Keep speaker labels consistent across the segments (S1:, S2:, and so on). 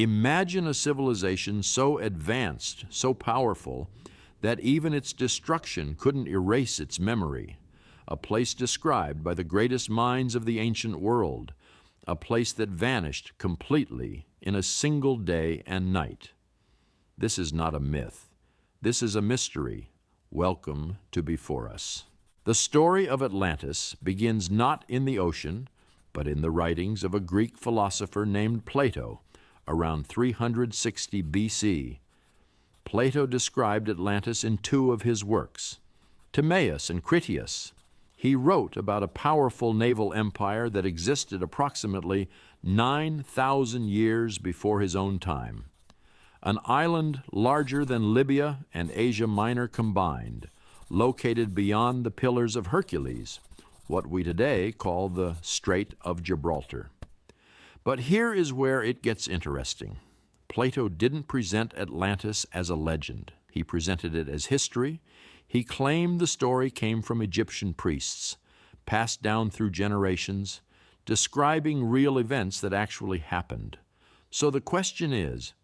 S1: Imagine a civilization so advanced, so powerful, that even its destruction couldn't erase its memory. A place described by the greatest minds of the ancient world, a place that vanished completely in a single day and night. This is not a myth. This is a mystery. Welcome to Before Us. The story of Atlantis begins not in the ocean, but in the writings of a Greek philosopher named Plato, around 360 BC. Plato described Atlantis in two of his works, Timaeus and Critias. He wrote about a powerful naval empire that existed approximately 9,000 years before his own time. An island larger than Libya and Asia Minor combined, located beyond the Pillars of Hercules, what we today call the Strait of Gibraltar. But here is where it gets interesting. Plato didn't present Atlantis as a legend. He presented it as history. He claimed the story came from Egyptian priests, passed down through generations, describing real events that actually happened. So the question is,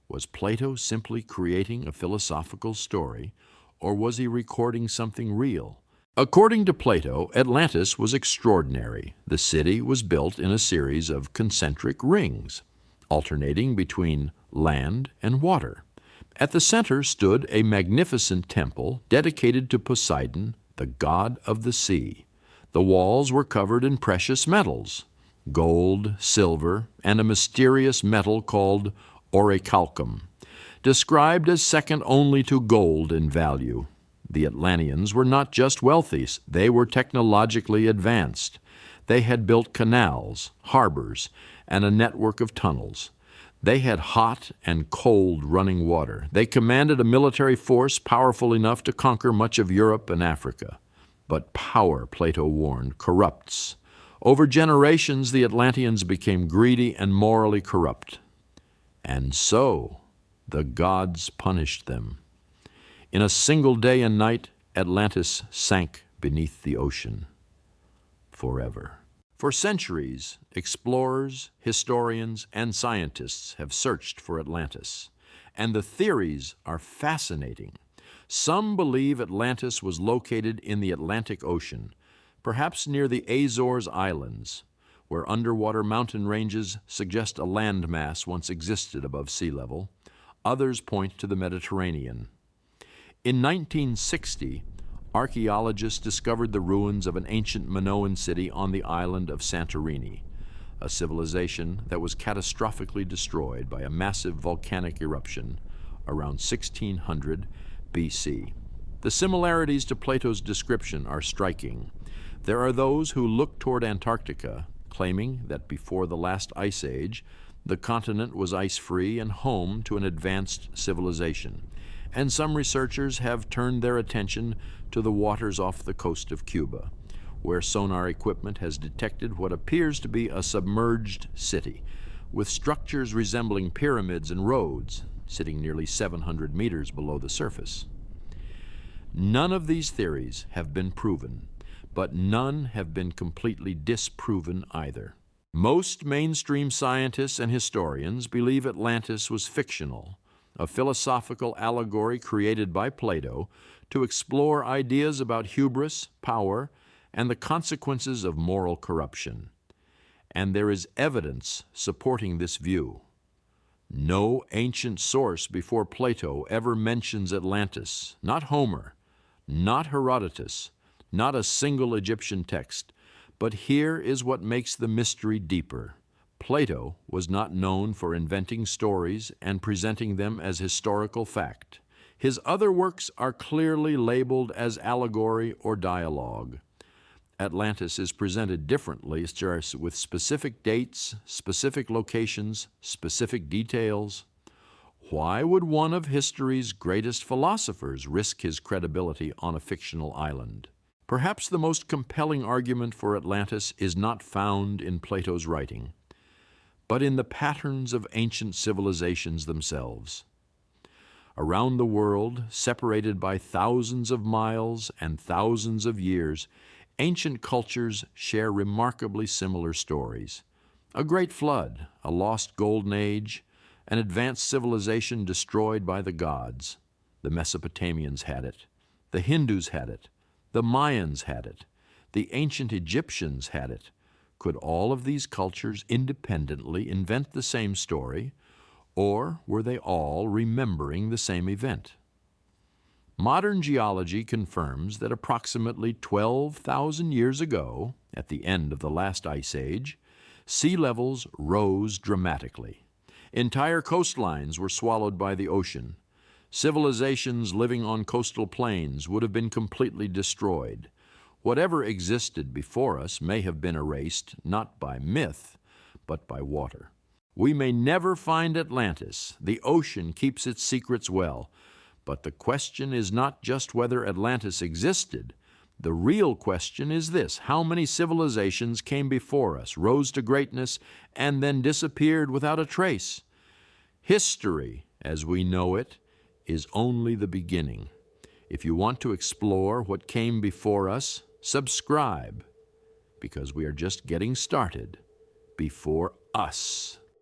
S1: was Plato simply creating a philosophical story, or was he recording something real? According to Plato, Atlantis was extraordinary. The city was built in a series of concentric rings, alternating between land and water. At the center stood a magnificent temple dedicated to Poseidon, the god of the sea. The walls were covered in precious metals, gold, silver, and a mysterious metal called orichalcum, described as second only to gold in value. The Atlanteans were not just wealthy, they were technologically advanced. They had built canals, harbors, and a network of tunnels. They had hot and cold running water. They commanded a military force powerful enough to conquer much of Europe and Africa. But power, Plato warned, corrupts. Over generations, the Atlanteans became greedy and morally corrupt. And so, the gods punished them. In a single day and night, Atlantis sank beneath the ocean forever. For centuries, explorers, historians, and scientists have searched for Atlantis, and the theories are fascinating. Some believe Atlantis was located in the Atlantic Ocean, perhaps near the Azores Islands, where underwater mountain ranges suggest a landmass once existed above sea level. Others point to the Mediterranean. In 1960, archaeologists discovered the ruins of an ancient Minoan city on the island of Santorini, a civilization that was catastrophically destroyed by a massive volcanic eruption around 1600 BC. The similarities to Plato's description are striking. There are those who look toward Antarctica, claiming that before the last ice age, the continent was ice-free and home to an advanced civilization. And some researchers have turned their attention to the waters off the coast of Cuba, where sonar equipment has detected what appears to be a submerged city, with structures resembling pyramids and roads, sitting nearly 700 meters below the surface. None of these theories have been proven, but none have been completely disproven either. Most mainstream scientists and historians believe Atlantis was fictional, a philosophical allegory created by Plato to explore ideas about hubris, power, and the consequences of moral corruption. And there is evidence supporting this view. No ancient source before Plato ever mentions Atlantis, not Homer, not Herodotus, not a single Egyptian text. But here is what makes the mystery deeper. Plato was not known for inventing stories and presenting them as historical fact. His other works are clearly labeled as allegory or dialogue. Atlantis is presented differently, with specific dates, specific locations, specific details. Why would one of history's greatest philosophers risk his credibility on a fictional island? Perhaps the most compelling argument for Atlantis is not found in Plato's writing, but in the patterns of ancient civilizations themselves. Around the world, separated by thousands of miles and thousands of years, ancient cultures share remarkably similar stories. A great flood, a lost golden age, an advanced civilization destroyed by the gods. The Mesopotamians had it. The Hindus had it. The Mayans had it. The ancient Egyptians had it. Could all of these cultures independently invent the same story, or were they all remembering the same event? Modern geology confirms that approximately 12,000 years ago, at the end of the last ice age, sea levels rose dramatically. Entire coastlines were swallowed by the ocean. Civilizations living on coastal plains would have been completely destroyed. Whatever existed before us may have been erased not by myth, but by water. We may never find Atlantis. The ocean keeps its secrets well. But the question is not just whether Atlantis existed. The real question is this: how many civilizations came before us, rose to greatness, and then disappeared without a trace? History, as we know it, is only the beginning. If you want to explore what came before us, subscribe, because we are just getting started before us.